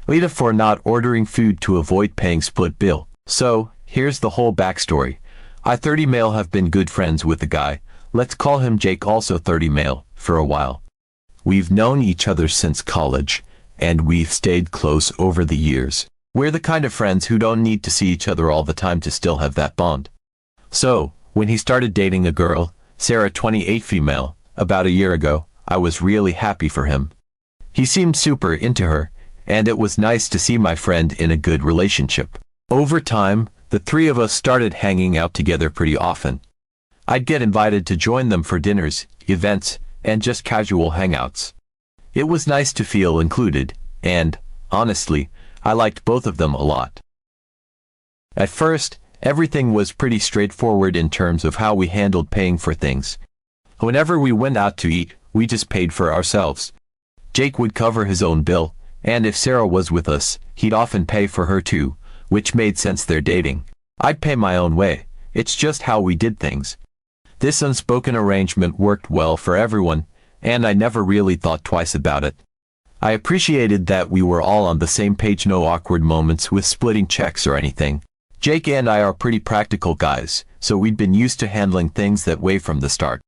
AITA for not ordering food to avoid paying split bill. So, here's the whole backstory. I 30 male have been good friends with the guy, let's call him Jake, also 30 male, for a while. We've known each other since college, and we've stayed close over the years. We're the kind of friends who don't need to see each other all the time to still have that bond. So, when he started dating a girl, Sarah 28 female, about a year ago, I was really happy for him. He seemed super into her, and it was nice to see my friend in a good relationship. Over time, the three of us started hanging out together pretty often. I'd get invited to join them for dinners, events, and just casual hangouts. It was nice to feel included, and, honestly, I liked both of them a lot. At first, everything was pretty straightforward in terms of how we handled paying for things. Whenever we went out to eat, we just paid for ourselves. Jake would cover his own bill, and if Sarah was with us, he'd often pay for her too, which made sense, they're dating. I'd pay my own way, it's just how we did things. This unspoken arrangement worked well for everyone, and I never really thought twice about it. I appreciated that we were all on the same page, no awkward moments with splitting checks or anything. Jake and I are pretty practical guys, so we'd been used to handling things that way from the start.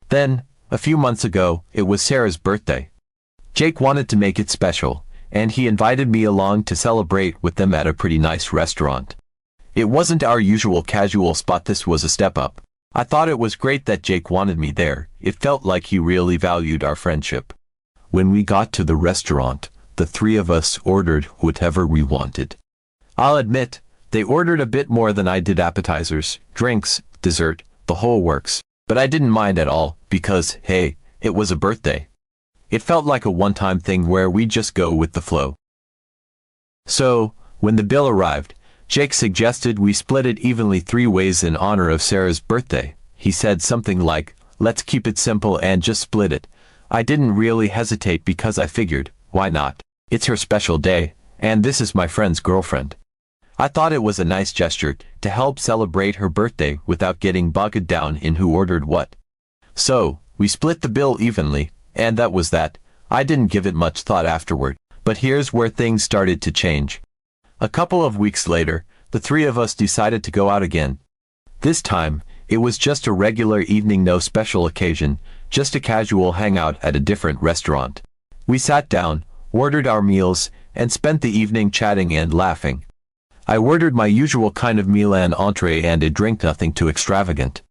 Then, a few months ago, it was Sarah's birthday. Jake wanted to make it special, and he invited me along to celebrate with them at a pretty nice restaurant. It wasn't our usual casual spot, this was a step up. I thought it was great that Jake wanted me there, it felt like he really valued our friendship. When we got to the restaurant, the three of us ordered whatever we wanted. I'll admit, they ordered a bit more than I did: appetizers, drinks, dessert, the whole works. But I didn't mind at all, because, hey, it was a birthday. It felt like a one-time thing where we just go with the flow. So, when the bill arrived, Jake suggested we split it evenly 3 ways in honor of Sarah's birthday. He said something like, let's keep it simple and just split it. I didn't really hesitate because I figured, why not? It's her special day, and this is my friend's girlfriend. I thought it was a nice gesture to help celebrate her birthday without getting bogged down in who ordered what. So, we split the bill evenly, and that was that. I didn't give it much thought afterward. But here's where things started to change. A couple of weeks later, the three of us decided to go out again. This time, it was just a regular evening, no special occasion, just a casual hangout at a different restaurant. We sat down, ordered our meals, and spent the evening chatting and laughing. I ordered my usual kind of meal, an entree and a drink, nothing too extravagant.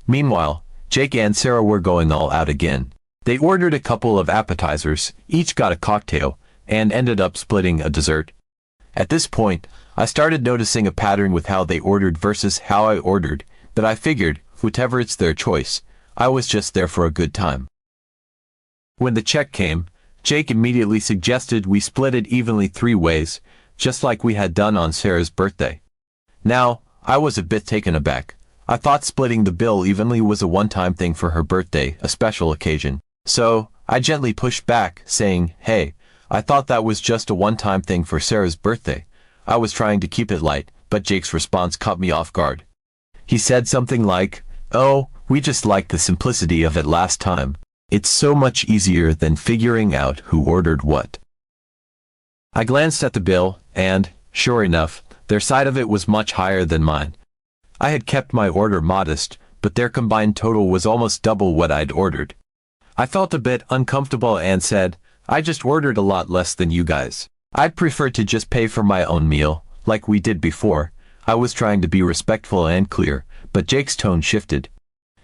Meanwhile, Jake and Sarah were going all out again. They ordered a couple of appetizers, each got a cocktail, and ended up splitting a dessert. At this point, I started noticing a pattern with how they ordered versus how I ordered, but I figured, whatever, it's their choice. I was just there for a good time. When the check came, Jake immediately suggested we split it evenly 3 ways, just like we had done on Sarah's birthday. Now, I was a bit taken aback. I thought splitting the bill evenly was a one-time thing for her birthday, a special occasion. So, I gently pushed back, saying, hey, I thought that was just a one-time thing for Sarah's birthday. I was trying to keep it light, but Jake's response caught me off guard. He said something like, oh, we just liked the simplicity of it last time. It's so much easier than figuring out who ordered what. I glanced at the bill, and, sure enough, their side of it was much higher than mine. I had kept my order modest, but their combined total was almost double what I'd ordered. I felt a bit uncomfortable and said, I just ordered a lot less than you guys. I'd prefer to just pay for my own meal, like we did before. I was trying to be respectful and clear, but Jake's tone shifted.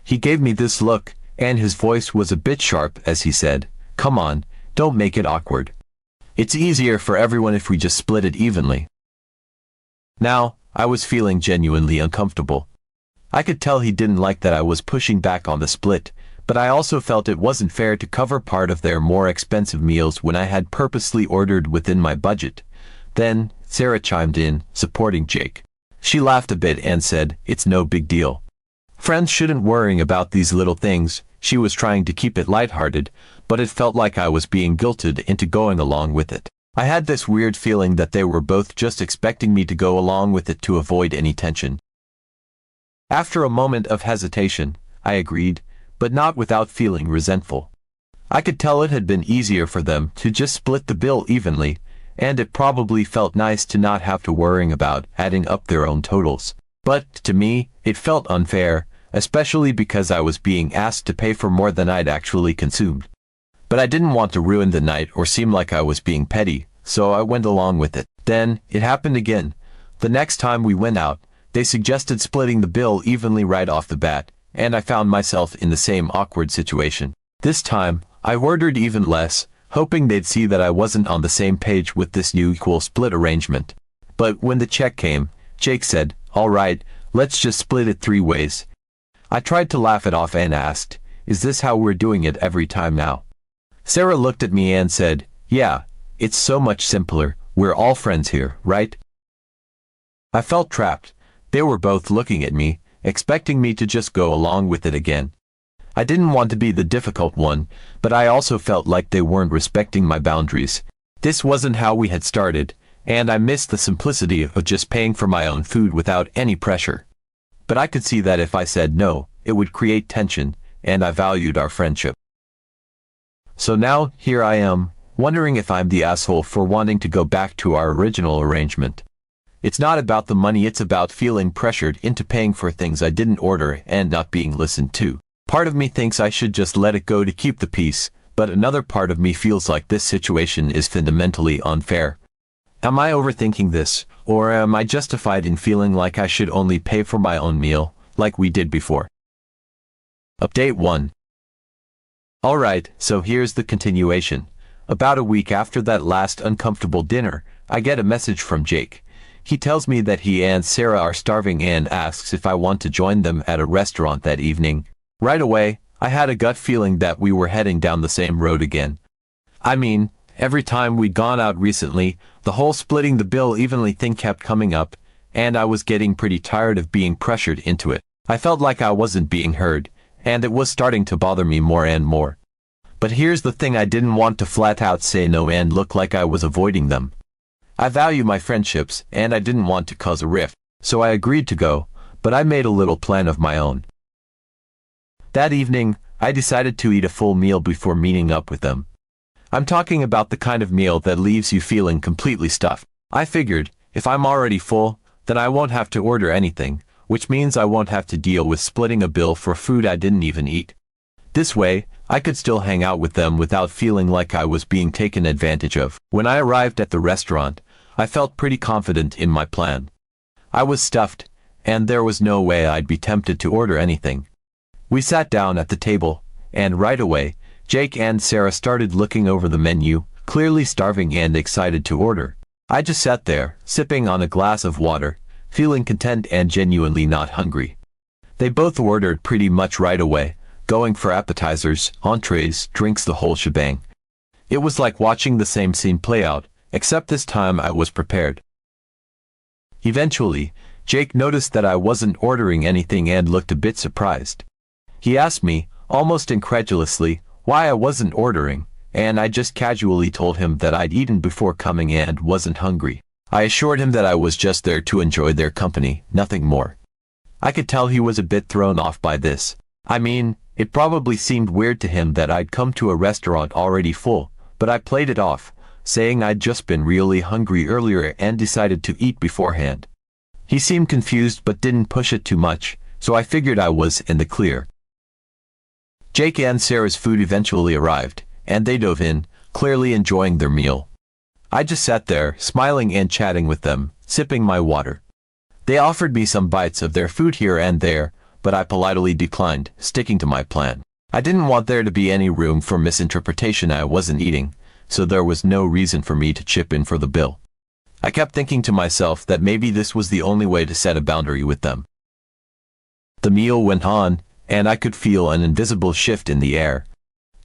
He gave me this look, and his voice was a bit sharp as he said, come on, don't make it awkward. It's easier for everyone if we just split it evenly. Now, I was feeling genuinely uncomfortable. I could tell he didn't like that I was pushing back on the split, but I also felt it wasn't fair to cover part of their more expensive meals when I had purposely ordered within my budget. Then, Sarah chimed in, supporting Jake. She laughed a bit and said, it's no big deal. Friends shouldn't worry about these little things. She was trying to keep it lighthearted, but it felt like I was being guilted into going along with it. I had this weird feeling that they were both just expecting me to go along with it to avoid any tension. After a moment of hesitation, I agreed, but not without feeling resentful. I could tell it had been easier for them to just split the bill evenly, and it probably felt nice to not have to worrying about adding up their own totals. But, to me, it felt unfair, especially because I was being asked to pay for more than I'd actually consumed. But I didn't want to ruin the night or seem like I was being petty, so I went along with it. Then, it happened again. The next time we went out, they suggested splitting the bill evenly right off the bat, and I found myself in the same awkward situation. This time, I ordered even less, hoping they'd see that I wasn't on the same page with this new equal split arrangement. But when the check came, Jake said, "All right, let's just split it 3 ways." I tried to laugh it off and asked, "Is this how we're doing it every time now?" Sarah looked at me and said, "Yeah, it's so much simpler. We're all friends here, right?" I felt trapped. They were both looking at me, expecting me to just go along with it again. I didn't want to be the difficult one, but I also felt like they weren't respecting my boundaries. This wasn't how we had started, and I missed the simplicity of just paying for my own food without any pressure. But I could see that if I said no, it would create tension, and I valued our friendship. So now, here I am, wondering if I'm the asshole for wanting to go back to our original arrangement. It's not about the money, it's about feeling pressured into paying for things I didn't order and not being listened to. Part of me thinks I should just let it go to keep the peace, but another part of me feels like this situation is fundamentally unfair. Am I overthinking this, or am I justified in feeling like I should only pay for my own meal, like we did before? Update 1. Alright, so here's the continuation. About a week after that last uncomfortable dinner, I get a message from Jake. He tells me that he and Sarah are starving and asks if I want to join them at a restaurant that evening. Right away, I had a gut feeling that we were heading down the same road again. I mean, every time we'd gone out recently, the whole splitting the bill evenly thing kept coming up, and I was getting pretty tired of being pressured into it. I felt like I wasn't being heard, and it was starting to bother me more and more. But here's the thing, I didn't want to flat out say no and look like I was avoiding them. I value my friendships, and I didn't want to cause a rift, so I agreed to go, but I made a little plan of my own. That evening, I decided to eat a full meal before meeting up with them. I'm talking about the kind of meal that leaves you feeling completely stuffed. I figured, if I'm already full, then I won't have to order anything, which means I won't have to deal with splitting a bill for food I didn't even eat. This way, I could still hang out with them without feeling like I was being taken advantage of. When I arrived at the restaurant, I felt pretty confident in my plan. I was stuffed, and there was no way I'd be tempted to order anything. We sat down at the table, and right away, Jake and Sarah started looking over the menu, clearly starving and excited to order. I just sat there, sipping on a glass of water, feeling content and genuinely not hungry. They both ordered pretty much right away, going for appetizers, entrees, drinks, the whole shebang. It was like watching the same scene play out, except this time I was prepared. Eventually, Jake noticed that I wasn't ordering anything and looked a bit surprised. He asked me, almost incredulously, why I wasn't ordering, and I just casually told him that I'd eaten before coming and wasn't hungry. I assured him that I was just there to enjoy their company, nothing more. I could tell he was a bit thrown off by this. I mean, it probably seemed weird to him that I'd come to a restaurant already full, but I played it off, saying I'd just been really hungry earlier and decided to eat beforehand. He seemed confused but didn't push it too much, so I figured I was in the clear. Jake and Sarah's food eventually arrived, and they dove in, clearly enjoying their meal. I just sat there, smiling and chatting with them, sipping my water. They offered me some bites of their food here and there, but I politely declined, sticking to my plan. I didn't want there to be any room for misinterpretation. I wasn't eating, so there was no reason for me to chip in for the bill. I kept thinking to myself that maybe this was the only way to set a boundary with them. The meal went on, and I could feel an invisible shift in the air.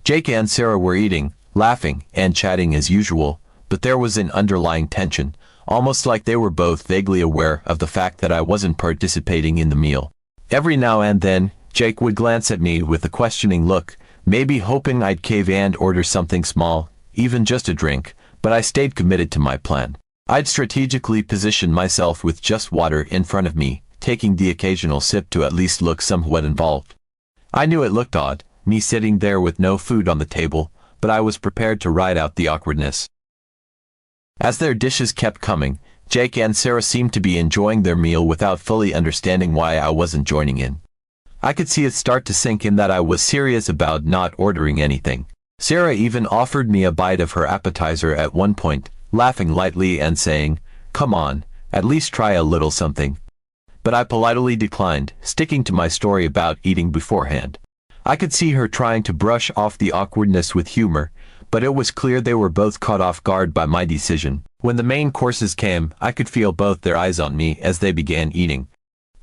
Jake and Sarah were eating, laughing, and chatting as usual, but there was an underlying tension, almost like they were both vaguely aware of the fact that I wasn't participating in the meal. Every now and then, Jake would glance at me with a questioning look, maybe hoping I'd cave and order something small, even just a drink, but I stayed committed to my plan. I'd strategically position myself with just water in front of me, taking the occasional sip to at least look somewhat involved. I knew it looked odd, me sitting there with no food on the table, but I was prepared to ride out the awkwardness. As their dishes kept coming, Jake and Sarah seemed to be enjoying their meal without fully understanding why I wasn't joining in. I could see it start to sink in that I was serious about not ordering anything. Sarah even offered me a bite of her appetizer at one point, laughing lightly and saying, "Come on, at least try a little something." But I politely declined, sticking to my story about eating beforehand. I could see her trying to brush off the awkwardness with humor, but it was clear they were both caught off guard by my decision. When the main courses came, I could feel both their eyes on me as they began eating.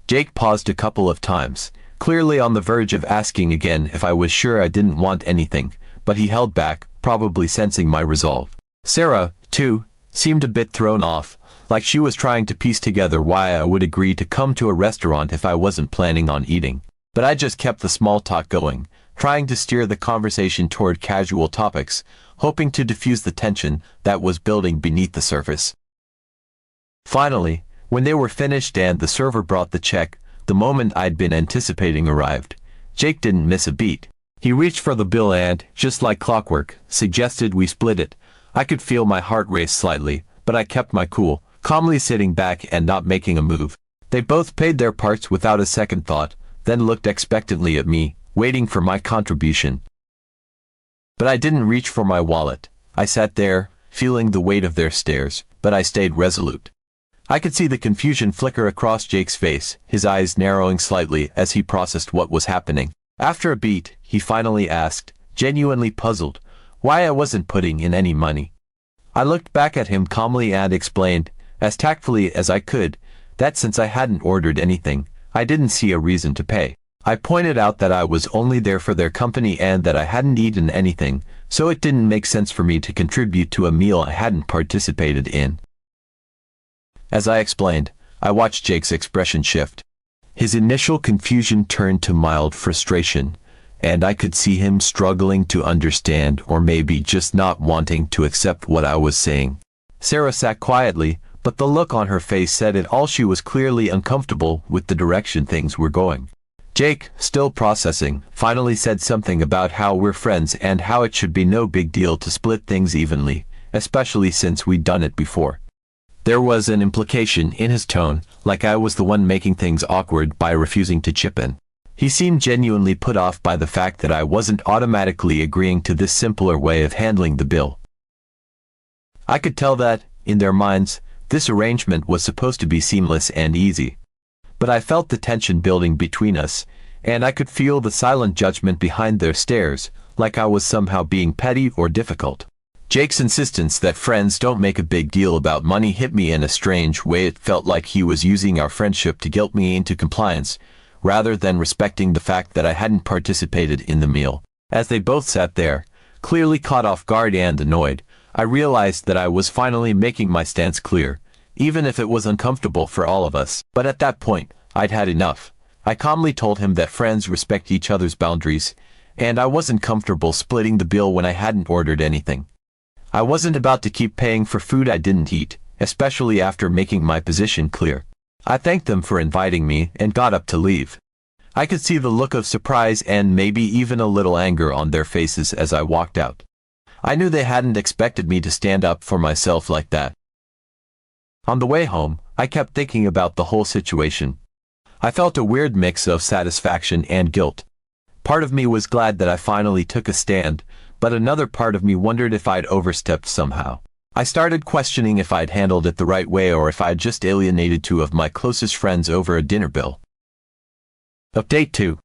Jake paused a couple of times, clearly on the verge of asking again if I was sure I didn't want anything, but he held back, probably sensing my resolve. Sarah, too, seemed a bit thrown off, like she was trying to piece together why I would agree to come to a restaurant if I wasn't planning on eating. But I just kept the small talk going, trying to steer the conversation toward casual topics, hoping to diffuse the tension that was building beneath the surface. Finally, when they were finished and the server brought the check, the moment I'd been anticipating arrived. Jake didn't miss a beat. He reached for the bill and, just like clockwork, suggested we split it. I could feel my heart race slightly, but I kept my cool, calmly sitting back and not making a move. They both paid their parts without a second thought, then looked expectantly at me, waiting for my contribution. But I didn't reach for my wallet. I sat there, feeling the weight of their stares, but I stayed resolute. I could see the confusion flicker across Jake's face, his eyes narrowing slightly as he processed what was happening. After a beat, he finally asked, genuinely puzzled, why I wasn't putting in any money. I looked back at him calmly and explained, as tactfully as I could, that since I hadn't ordered anything, I didn't see a reason to pay. I pointed out that I was only there for their company and that I hadn't eaten anything, so it didn't make sense for me to contribute to a meal I hadn't participated in. As I explained, I watched Jake's expression shift. His initial confusion turned to mild frustration, and I could see him struggling to understand or maybe just not wanting to accept what I was saying. Sarah sat quietly, but the look on her face said it all. She was clearly uncomfortable with the direction things were going. Jake, still processing, finally said something about how we're friends and how it should be no big deal to split things evenly, especially since we'd done it before. There was an implication in his tone, like I was the one making things awkward by refusing to chip in. He seemed genuinely put off by the fact that I wasn't automatically agreeing to this simpler way of handling the bill. I could tell that, in their minds, this arrangement was supposed to be seamless and easy. But I felt the tension building between us, and I could feel the silent judgment behind their stares, like I was somehow being petty or difficult. Jake's insistence that friends don't make a big deal about money hit me in a strange way. It felt like he was using our friendship to guilt me into compliance, rather than respecting the fact that I hadn't participated in the meal. As they both sat there, clearly caught off guard and annoyed, I realized that I was finally making my stance clear, even if it was uncomfortable for all of us. But at that point, I'd had enough. I calmly told him that friends respect each other's boundaries, and I wasn't comfortable splitting the bill when I hadn't ordered anything. I wasn't about to keep paying for food I didn't eat, especially after making my position clear. I thanked them for inviting me and got up to leave. I could see the look of surprise and maybe even a little anger on their faces as I walked out. I knew they hadn't expected me to stand up for myself like that. On the way home, I kept thinking about the whole situation. I felt a weird mix of satisfaction and guilt. Part of me was glad that I finally took a stand, but another part of me wondered if I'd overstepped somehow. I started questioning if I'd handled it the right way or if I'd just alienated two of my closest friends over a dinner bill. Update 2.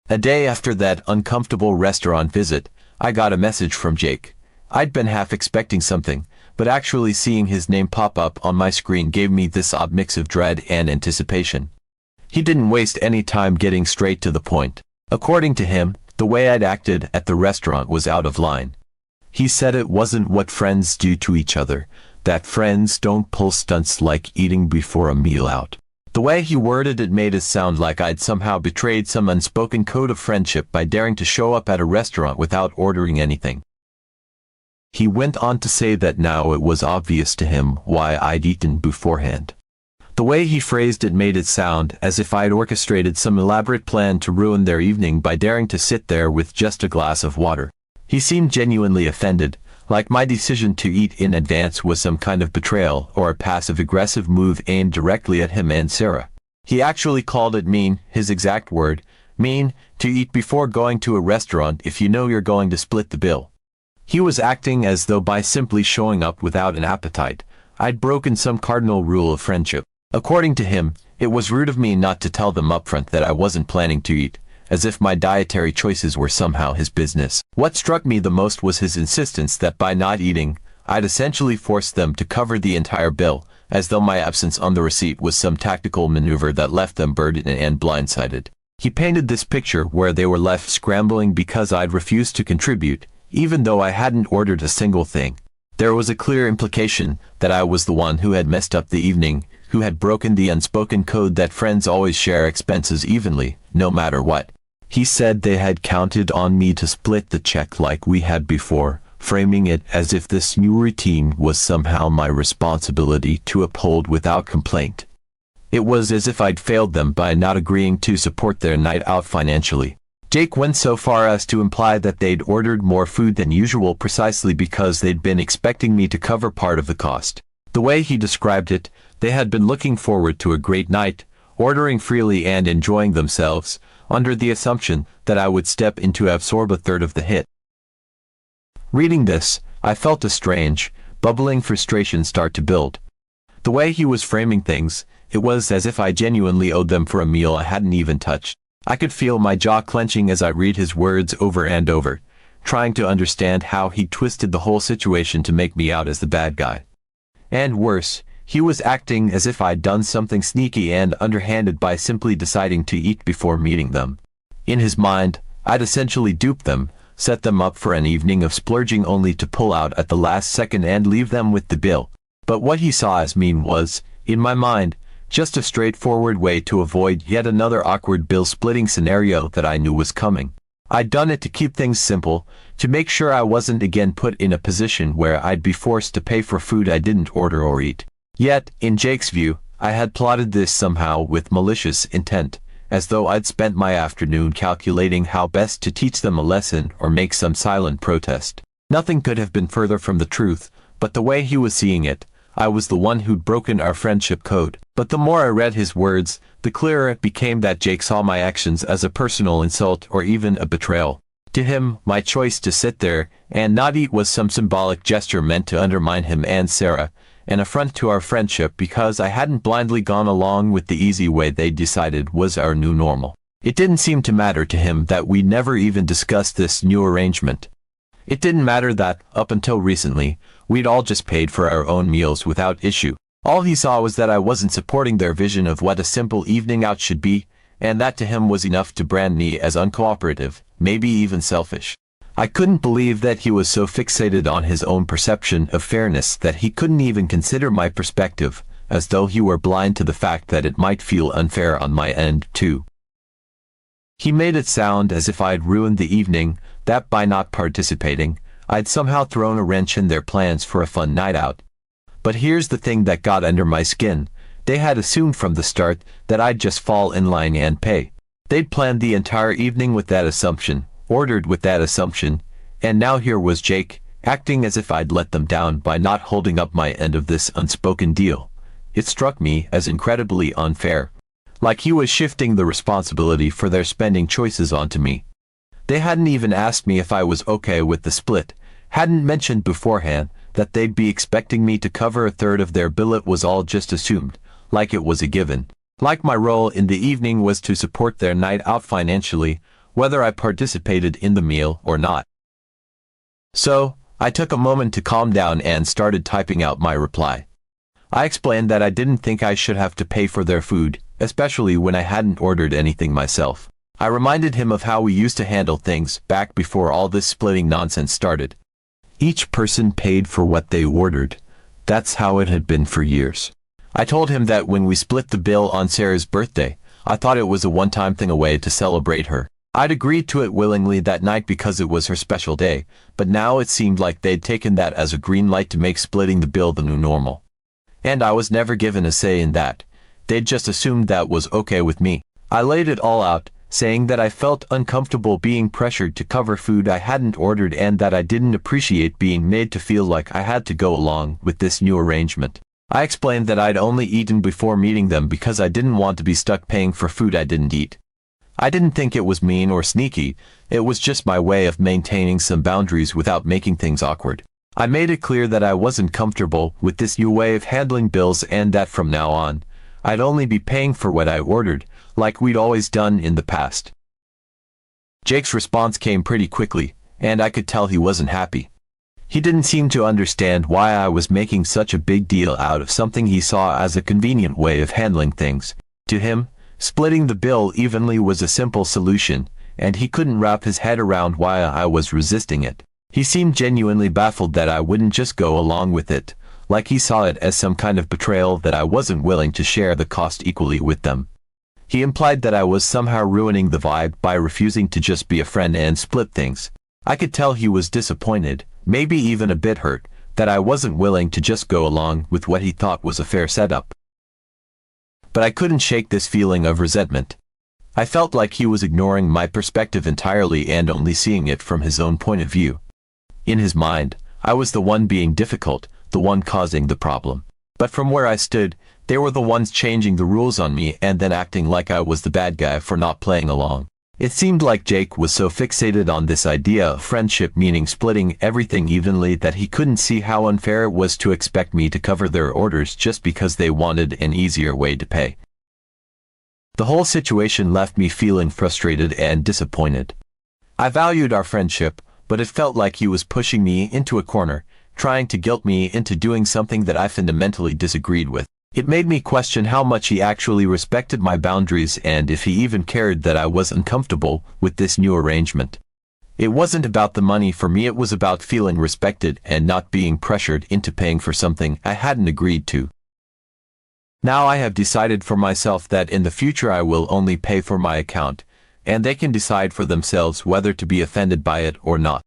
A day after that uncomfortable restaurant visit, I got a message from Jake. I'd been half expecting something, but actually seeing his name pop up on my screen gave me this odd mix of dread and anticipation. He didn't waste any time getting straight to the point. According to him, the way I'd acted at the restaurant was out of line. He said it wasn't what friends do to each other, that friends don't pull stunts like eating before a meal out. The way he worded it made it sound like I'd somehow betrayed some unspoken code of friendship by daring to show up at a restaurant without ordering anything. He went on to say that now it was obvious to him why I'd eaten beforehand. The way he phrased it made it sound as if I'd orchestrated some elaborate plan to ruin their evening by daring to sit there with just a glass of water. He seemed genuinely offended, Like my decision to eat in advance was some kind of betrayal or a passive-aggressive move aimed directly at him and Sarah. He actually called it mean, his exact word, mean, to eat before going to a restaurant if you know you're going to split the bill. He was acting as though by simply showing up without an appetite, I'd broken some cardinal rule of friendship. According to him, it was rude of me not to tell them upfront that I wasn't planning to eat, as if my dietary choices were somehow his business. What struck me the most was his insistence that by not eating, I'd essentially forced them to cover the entire bill, as though my absence on the receipt was some tactical maneuver that left them burdened and blindsided. He painted this picture where they were left scrambling because I'd refused to contribute, even though I hadn't ordered a single thing. There was a clear implication that I was the one who had messed up the evening, who had broken the unspoken code that friends always share expenses evenly, no matter what. He said they had counted on me to split the check like we had before, framing it as if this new routine was somehow my responsibility to uphold without complaint. It was as if I'd failed them by not agreeing to support their night out financially. Jake went so far as to imply that they'd ordered more food than usual precisely because they'd been expecting me to cover part of the cost. The way he described it, they had been looking forward to a great night, ordering freely and enjoying themselves, under the assumption that I would step in to absorb a third of the hit. Reading this, I felt a strange, bubbling frustration start to build. The way he was framing things, it was as if I genuinely owed them for a meal I hadn't even touched. I could feel my jaw clenching as I read his words over and over, trying to understand how he twisted the whole situation to make me out as the bad guy. And worse, he was acting as if I'd done something sneaky and underhanded by simply deciding to eat before meeting them. In his mind, I'd essentially duped them, set them up for an evening of splurging only to pull out at the last second and leave them with the bill. But what he saw as mean was, in my mind, just a straightforward way to avoid yet another awkward bill-splitting scenario that I knew was coming. I'd done it to keep things simple, to make sure I wasn't again put in a position where I'd be forced to pay for food I didn't order or eat. Yet, in Jake's view, I had plotted this somehow with malicious intent, as though I'd spent my afternoon calculating how best to teach them a lesson or make some silent protest. Nothing could have been further from the truth, but the way he was seeing it, I was the one who'd broken our friendship code. But the more I read his words, the clearer it became that Jake saw my actions as a personal insult or even a betrayal. To him, my choice to sit there and not eat was some symbolic gesture meant to undermine him and Sarah, an affront to our friendship because I hadn't blindly gone along with the easy way they decided was our new normal. It didn't seem to matter to him that we never even discussed this new arrangement. It didn't matter that, up until recently, we'd all just paid for our own meals without issue. All he saw was that I wasn't supporting their vision of what a simple evening out should be, and that to him was enough to brand me as uncooperative, maybe even selfish. I couldn't believe that he was so fixated on his own perception of fairness that he couldn't even consider my perspective, as though he were blind to the fact that it might feel unfair on my end, too. He made it sound as if I'd ruined the evening, that by not participating, I'd somehow thrown a wrench in their plans for a fun night out. But here's the thing that got under my skin. They had assumed from the start that I'd just fall in line and pay. They'd planned the entire evening with that assumption, ordered with that assumption, and now here was Jake, acting as if I'd let them down by not holding up my end of this unspoken deal. It struck me as incredibly unfair. Like he was shifting the responsibility for their spending choices onto me. They hadn't even asked me if I was okay with the split, hadn't mentioned beforehand that they'd be expecting me to cover a third of their bill. It was all just assumed, like it was a given. Like my role in the evening was to support their night out financially, whether I participated in the meal or not. So, I took a moment to calm down and started typing out my reply. I explained that I didn't think I should have to pay for their food, especially when I hadn't ordered anything myself. I reminded him of how we used to handle things back before all this splitting nonsense started. Each person paid for what they ordered. That's how it had been for years. I told him that when we split the bill on Sarah's birthday, I thought it was a one-time thing, a way to celebrate her. I'd agreed to it willingly that night because it was her special day, but now it seemed like they'd taken that as a green light to make splitting the bill the new normal. And I was never given a say in that. They'd just assumed that was okay with me. I laid it all out, saying that I felt uncomfortable being pressured to cover food I hadn't ordered and that I didn't appreciate being made to feel like I had to go along with this new arrangement. I explained that I'd only eaten before meeting them because I didn't want to be stuck paying for food I didn't eat. I didn't think it was mean or sneaky, it was just my way of maintaining some boundaries without making things awkward. I made it clear that I wasn't comfortable with this new way of handling bills and that from now on, I'd only be paying for what I ordered, like we'd always done in the past. Jake's response came pretty quickly, and I could tell he wasn't happy. He didn't seem to understand why I was making such a big deal out of something he saw as a convenient way of handling things. To him, splitting the bill evenly was a simple solution, and he couldn't wrap his head around why I was resisting it. He seemed genuinely baffled that I wouldn't just go along with it, like he saw it as some kind of betrayal that I wasn't willing to share the cost equally with them. He implied that I was somehow ruining the vibe by refusing to just be a friend and split things. I could tell he was disappointed, maybe even a bit hurt, that I wasn't willing to just go along with what he thought was a fair setup. But I couldn't shake this feeling of resentment. I felt like he was ignoring my perspective entirely and only seeing it from his own point of view. In his mind, I was the one being difficult, the one causing the problem. But from where I stood, they were the ones changing the rules on me and then acting like I was the bad guy for not playing along. It seemed like Jake was so fixated on this idea of friendship meaning splitting everything evenly that he couldn't see how unfair it was to expect me to cover their orders just because they wanted an easier way to pay. The whole situation left me feeling frustrated and disappointed. I valued our friendship, but it felt like he was pushing me into a corner, trying to guilt me into doing something that I fundamentally disagreed with. It made me question how much he actually respected my boundaries and if he even cared that I was uncomfortable with this new arrangement. It wasn't about the money for me, it was about feeling respected and not being pressured into paying for something I hadn't agreed to. Now I have decided for myself that in the future I will only pay for my account, and they can decide for themselves whether to be offended by it or not.